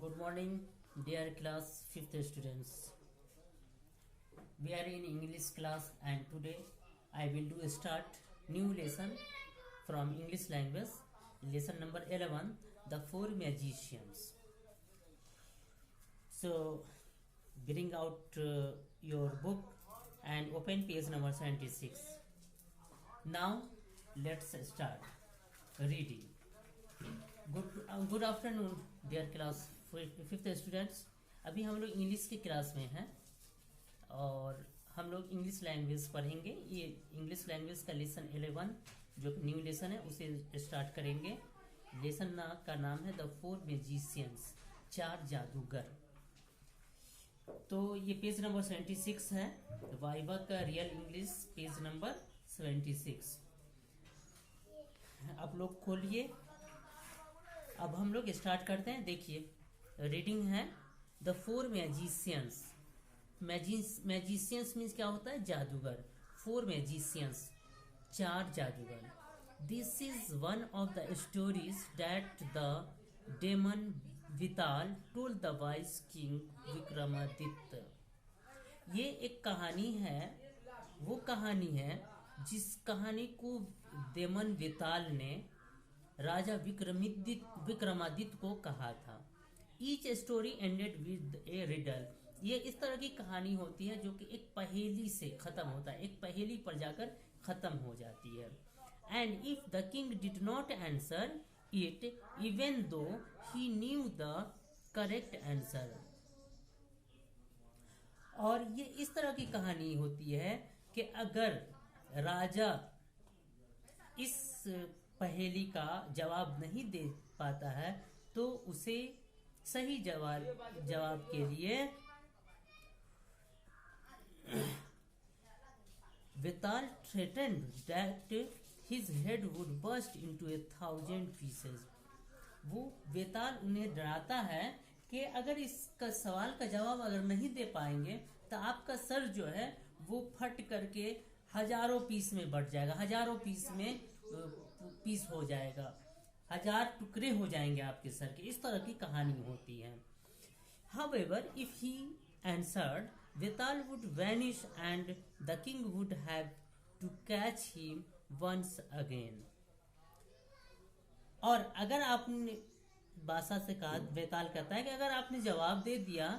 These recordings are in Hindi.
Good morning, dear class 5th students. We are in English class and today I will do start new lesson from English language. Lesson number 11, The Four Magicians. So bring out your book and open page number 76. Now let's start reading. Good afternoon dear class 5th students. अभी हम लोग इंग्लिश की क्लास में हैं और हम लोग इंग्लिश लैंग्वेज पढ़ेंगे. ये इंग्लिश लैंग्वेज का लेसन 11 जो न्यू लेसन है उसे स्टार्ट करेंगे. लेसन का नाम है द फोर मैजिशियंस, चार जादूगर. तो ये पेज नंबर 76 है. वाइवा का रियल इंग्लिश पेज नंबर 76. आप लोग खोलिए. अब हम लोग स्टार्ट करते हैं. देखिए रीडिंग है the four magicians. Magicians means क्या होता है? जादूगर. फोर मैजिशियंस, चार जादूगर. This is one of the stories that the demon Vetal told the wise king Vikramaditya. ये एक कहानी है, वो कहानी है जिस कहानी को डेमन विताल ने राजा विक्रमादित्य को कहा था. Each story ended with a riddle. ये इस तरह की कहानी होती है जो कि एक पहेली से खत्म होता है, एक पहेली पर जाकर खत्म हो जाती है. And if the king did not answer it even though he new the correct answer. और ये इस तरह की कहानी होती है कि अगर राजा इस पहेली का जवाब नहीं दे पाता है तो उसे सही जवाब के लिए Vetal threatened that his head would burst into 1,000 pieces. वो वेताल उन्हें डराता है कि अगर इसका सवाल का जवाब अगर नहीं दे पाएंगे तो आपका सर जो है वो फट करके हजारों पीस में बढ़ जाएगा, हजारों पीस में पीस हो जाएगा, 1000 टुकड़े हो जाएंगे आपके सर के. इस तरह की कहानी होती है. However, if he answered, Vital would vanish and the king would have to catch him once again. और अगर आपने बादशाह से कहा, वेताल कहता है कि अगर आपने जवाब दे दिया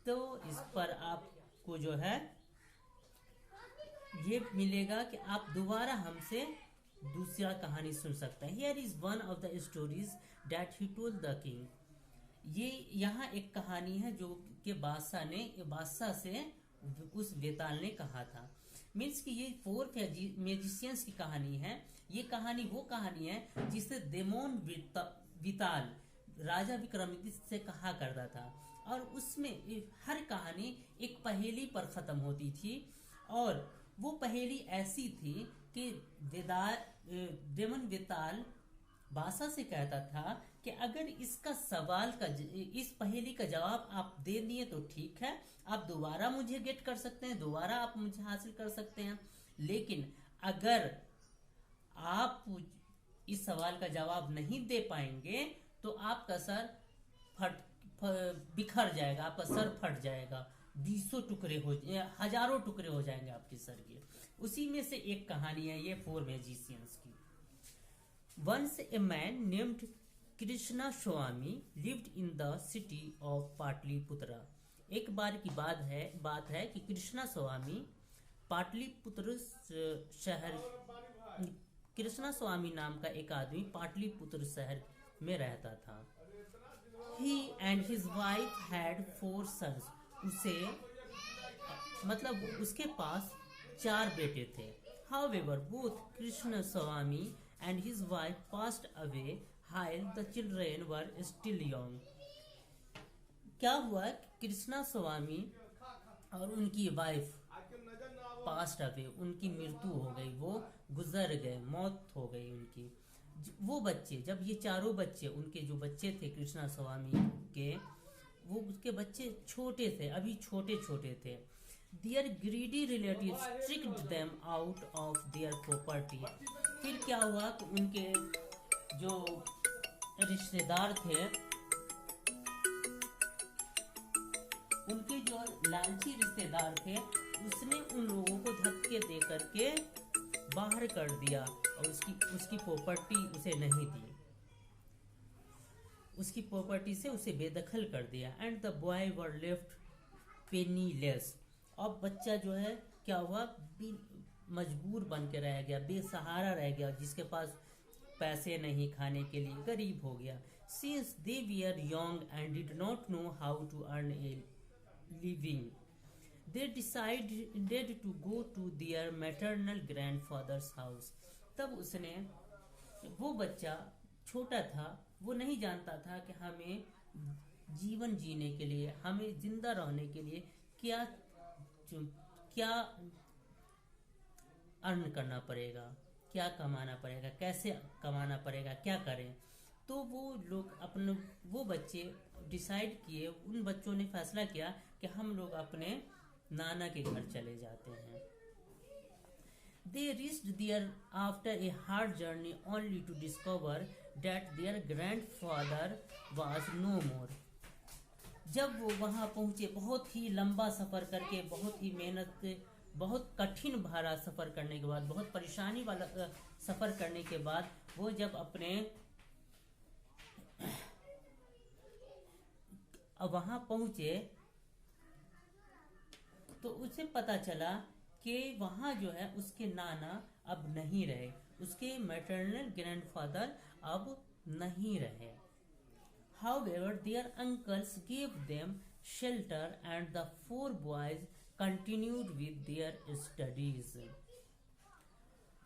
तो इस पर आपको जो है ये मिलेगा कि आप दोबारा हमसे दूसरा कहानी सुन सकते हैं. Here is one of the stories that he told the king. ये यहाँ एक कहानी है जो कि बादशाह से उस वेताल ने कहा था. मीन्स कि ये फोर मैजिशियंस की कहानी है. ये कहानी वो कहानी है जिसे डेमन विताल राजा विक्रमादित्य से कहा करता था. और उसमें हर कहानी एक पहेली पर खत्म होती थी. और वो पहेली ऐसी थी कि डेमन विताल बादशाह से कहता था कि अगर इसका इस पहेली का जवाब आप दे दिए तो ठीक है, आप दोबारा मुझे गेट कर सकते हैं, दोबारा आप मुझे हासिल कर सकते हैं. लेकिन अगर आप इस सवाल का जवाब नहीं दे पाएंगे तो आपका सर बिखर जाएगा, आपका सर फट जाएगा, 200 टुकड़े हजारों टुकड़े हो जाएंगे आपके सर के. उसी में से एक कहानी है ये फोर मैजिशियंस की. Once a man named Krishna Swami lived in the city of Pataliputra. एक बार की बात है कि कृष्णा स्वामी पाटलिपुत्र शहर, कृष्णा स्वामी नाम का एक आदमी पाटलिपुत्र शहर में रहता था. He and his wife had 4 sons. उसके पास 4 बेटे थे. However, both Krishna Swami and his wife passed away while the children were still young. क्या हुआ? कृष्णा स्वामी और उनकी वाइफ पास्ट अवे, उनकी मृत्यु हो गई, वो गुजर गए, मौत हो गई उनकी. वो बच्चे, जब ये चारों बच्चे, उनके जो बच्चे थे कृष्णा स्वामी के, वो उसके बच्चे छोटे थे, अभी छोटे थे. Their greedy relatives tricked them out of their property. फिर क्या हुआ कि उनके जो रिश्तेदार थे उनके जो लालची रिश्तेदार थे उसने उन लोगों को धक्के दे करके बाहर कर दिया और उसकी प्रॉपर्टी उसे नहीं दी, उसकी प्रॉपर्टी से उसे बेदखल कर दिया। And the boy were left penniless. अब बच्चा जो है क्या हुआ, मजबूर बन के रह गया, बेसहारा रह गया, जिसके पास पैसे नहीं खाने के लिए, गरीब हो गया। Since they were young and did not know how to earn a living, they decided to go to their maternal grandfather's house। तब उसने, वो बच्चा छोटा था, वो नहीं जानता था कि हमें जीवन जीने के लिए, हमें जिंदा रहने के लिए क्या क्या अर्न करना पड़ेगा, क्या कमाना पड़ेगा, कैसे कमाना पड़ेगा, क्या करें। तो वो लोग अपने, वो बच्चे डिसाइड किए, उन बच्चों ने फैसला किया कि हम लोग अपने नाना के घर चले जाते हैं। They reached there after a hard journey only to discover that their grandfather was no more। जब वो वहाँ पहुँचे, बहुत ही लंबा सफ़र करके, बहुत ही मेहनत, बहुत कठिन भारा सफ़र करने के बाद, बहुत परेशानी वाला सफ़र करने के बाद, वो जब अपने वहाँ पहुँचे तो उसे पता चला कि वहाँ जो है उसके नाना अब नहीं रहे, उसके मैटरनल ग्रैंडफादर अब नहीं रहे। However, their uncles gave them shelter and the 4 boys continued with their studies।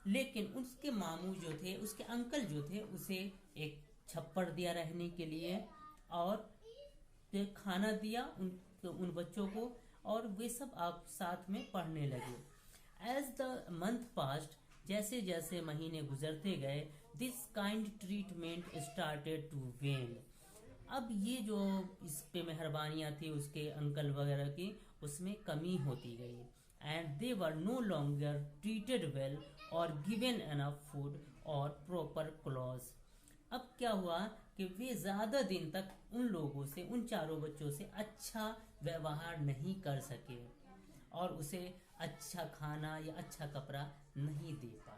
लेकिन उसके मामू जो थे, उसके अंकल जो थे, उसे एक छप्पर दिया रहने के लिए और खाना दिया उन बच्चों को, और वे सब आप साथ में पढ़ने लगे। एज द मंथ पास्ट, जैसे जैसे महीने गुजरते गए, this kind treatment started to wane. अब ये जो इस पे मेहरबानियाँ थी उसके अंकल वगैरह की, उसमें कमी होती गई। And they were no longer treated well और गिवन एनफ फूड और प्रॉपर क्लॉथ। अब क्या हुआ कि वे ज़्यादा दिन तक उन लोगों से, उन चारों बच्चों से अच्छा व्यवहार नहीं कर सके और उसे अच्छा खाना या अच्छा कपड़ा नहीं दे पाए।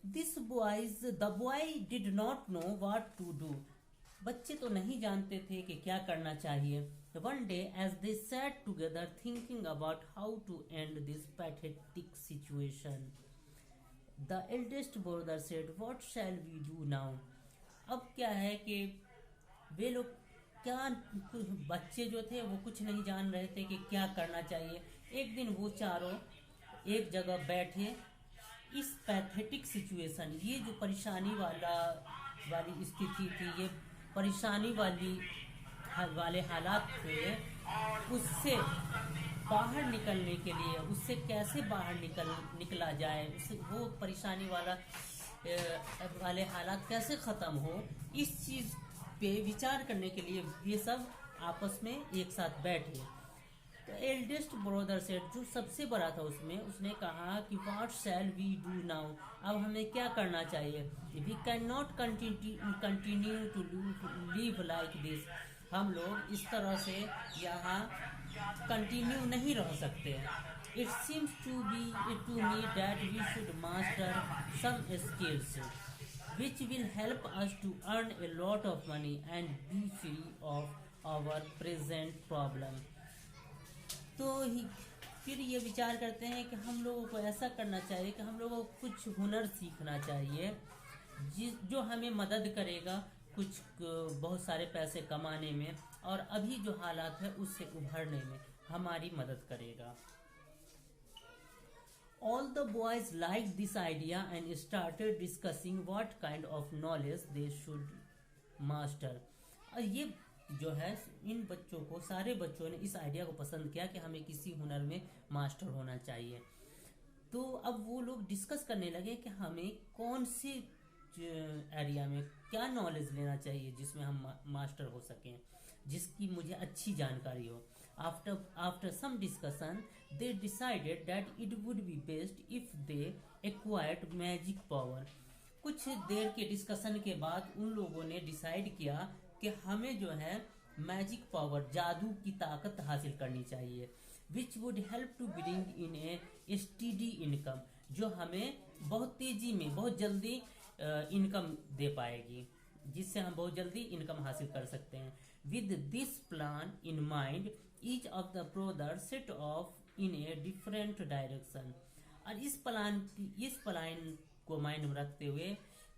The boy did not know what to do. बच्चे तो नहीं जानते थे कि क्या करना चाहिए। One day as they sat together thinking about how to end this pathetic situation, the eldest brother said what shall we do now. अब क्या है कि वे लोग क्या, बच्चे जो थे वो कुछ नहीं जान रहे थे कि क्या करना चाहिए। एक दिन वो चारों एक जगह बैठे, इस पैथेटिक सिचुएशन, ये जो परेशानी वाली स्थिति थी, ये परेशानी वाले हालात थे, उससे बाहर निकलने के लिए, उससे कैसे बाहर निकला जाए, वो परेशानी वाले हालात कैसे ख़त्म हो, इस चीज़ पे विचार करने के लिए ये सब आपस में एक साथ बैठे। तो एल्डेस्ट ब्रदर सेड, जो सबसे बड़ा था उसमें, उसने कहा कि what shall we do now. अब हमें क्या करना चाहिए। We can not continue to live like this. हम लोग इस तरह से यहाँ कंटिन्यू नहीं रह सकते। It seems to me that we should master some skills which will help us to earn a lot of money and be free of our present problem। तो फिर ये विचार करते हैं कि हम लोगों को ऐसा करना चाहिए कि हम लोगों को कुछ हुनर सीखना चाहिए जो हमें मदद करेगा कुछ बहुत सारे पैसे कमाने में, और अभी जो हालात है उससे उभरने में हमारी मदद करेगा। All the boys liked this idea and started discussing what kind of knowledge they should master। और ये जो है, इन बच्चों को, सारे बच्चों ने इस आइडिया को पसंद किया कि हमें किसी हुनर में मास्टर होना चाहिए। तो अब वो लोग डिस्कस करने लगे कि हमें कौन सी एरिया में क्या नॉलेज लेना चाहिए जिसमें हम मास्टर हो सकें, जिसकी मुझे अच्छी जानकारी हो। After some discussion, they decided that it would be best if they acquired magic power। कुछ देर के डिस्कशन के बाद उन लोगों ने डिसाइड किया कि हमें जो है मैजिक पावर, जादू की ताकत हासिल करनी चाहिए, which would help to bring in a steady income, जो हमें बहुत तेजी में बहुत जल्दी इनकम दे पाएगी, जिससे हम बहुत जल्दी इनकम हासिल कर सकते हैं। With this plan in mind each of the brother set of in a different direction, और इस प्लान को माइंड में रखते हुए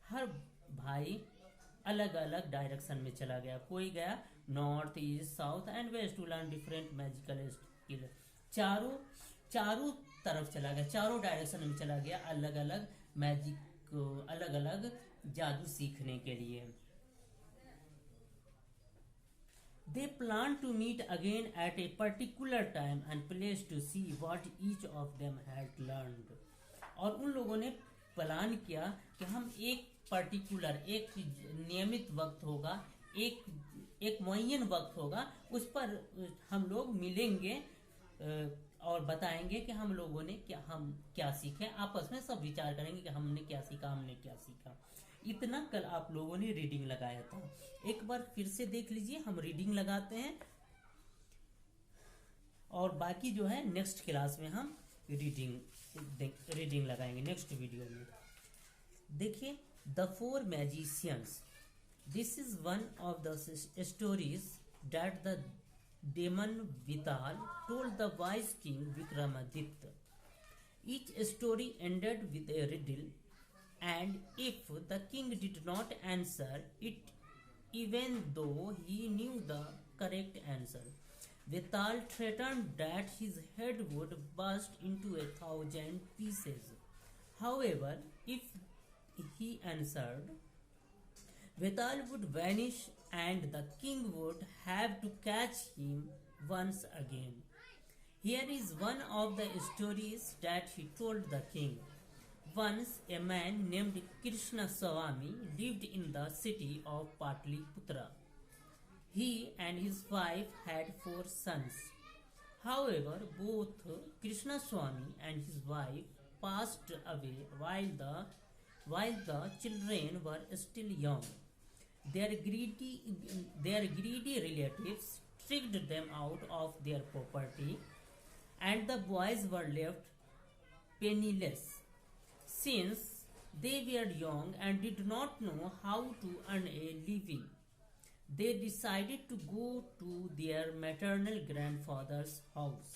हर भाई अलग अलग डायरेक्शन में चला गया। कोई गया north, east, south and west to learn different magical skill. चारों तरफ चला गया, चारों डायरेक्शन में चला गया अलग अलग मैजिक, अलग अलग जादू सीखने के लिए। They plan to meet again at a particular time and place to see what each of them had learned. और उन लोगों ने प्लान किया कि हम एक पर्टिकुलर, एक नियमित वक्त होगा, एक मुअय्यन वक्त होगा, उस पर हम लोग मिलेंगे और बताएंगे कि हम लोगों ने क्या सीखे। आपस में सब विचार करेंगे कि हमने क्या सीखा, हमने क्या सीखा। इतना कल आप लोगों ने रीडिंग लगाया था, एक बार फिर से देख लीजिए। हम रीडिंग लगाते हैं और बाकी जो है नेक्स्ट क्लास में हम रीडिंग लगाएंगे नेक्स्ट वीडियो में। देखिए, the four magicians, this is one of the stories that the demon Vetal told the wise king Vikramaditya. Each story ended with a riddle, and if the king did not answer it, even though he knew the correct answer, Vital threatened that his head would burst into 1,000 pieces. However, if he answered, Vital would vanish and the king would have to catch him once again. Here is one of the stories that he told the king. Once a man named Krishna Swami lived in the city of Patliputra. He and his wife had 4 sons. However, both Krishna Swami and his wife passed away while the children were still young. Their greedy relatives tricked them out of their property, and the boys were left penniless. Since they were young and did not know how to earn a living, they decided to go to their maternal grandfather's house.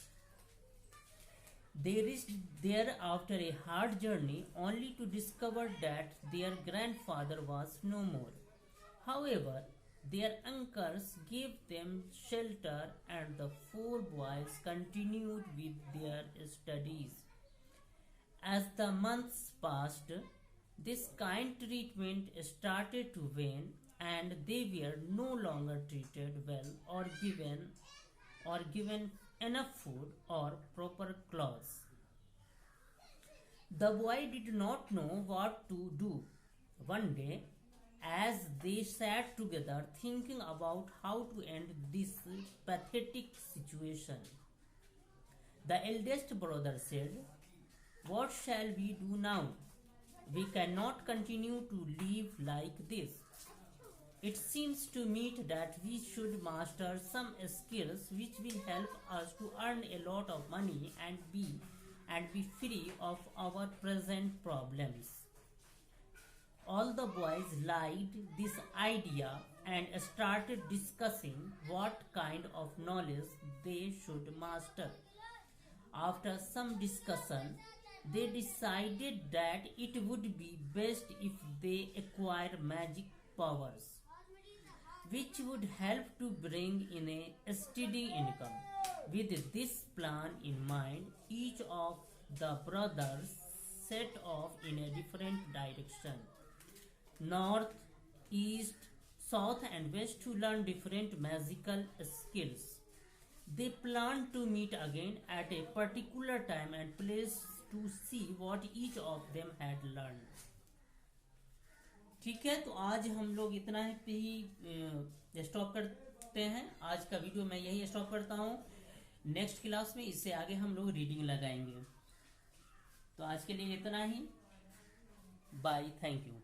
They reached there after a hard journey, only to discover that their grandfather was no more. However, their uncles gave them shelter and the 4 boys continued with their studies. As the months passed, this kind treatment started to wane, and they were no longer treated well or given enough food or proper clothes. The boy did not know what to do. One day, as they sat together thinking about how to end this pathetic situation, the eldest brother said, "What shall we do now? We cannot continue to live like this. It seems to me that we should master some skills which will help us to earn a lot of money and be free of our present problems." All the boys liked this idea and started discussing what kind of knowledge they should master. After some discussion, they decided that it would be best if they acquire magic powers, which would help to bring in a steady income. With this plan in mind, each of the brothers set off in a different direction, north, east, south and west, to learn different magical skills. They planned to meet again at a particular time and place to see what each of them had learned. ठीक है, तो आज हम लोग इतना ही स्टॉप करते हैं। आज का वीडियो मैं यही स्टॉप करता हूँ। नेक्स्ट क्लास में इससे आगे हम लोग रीडिंग लगाएंगे। तो आज के लिए इतना ही। Bye, thank you.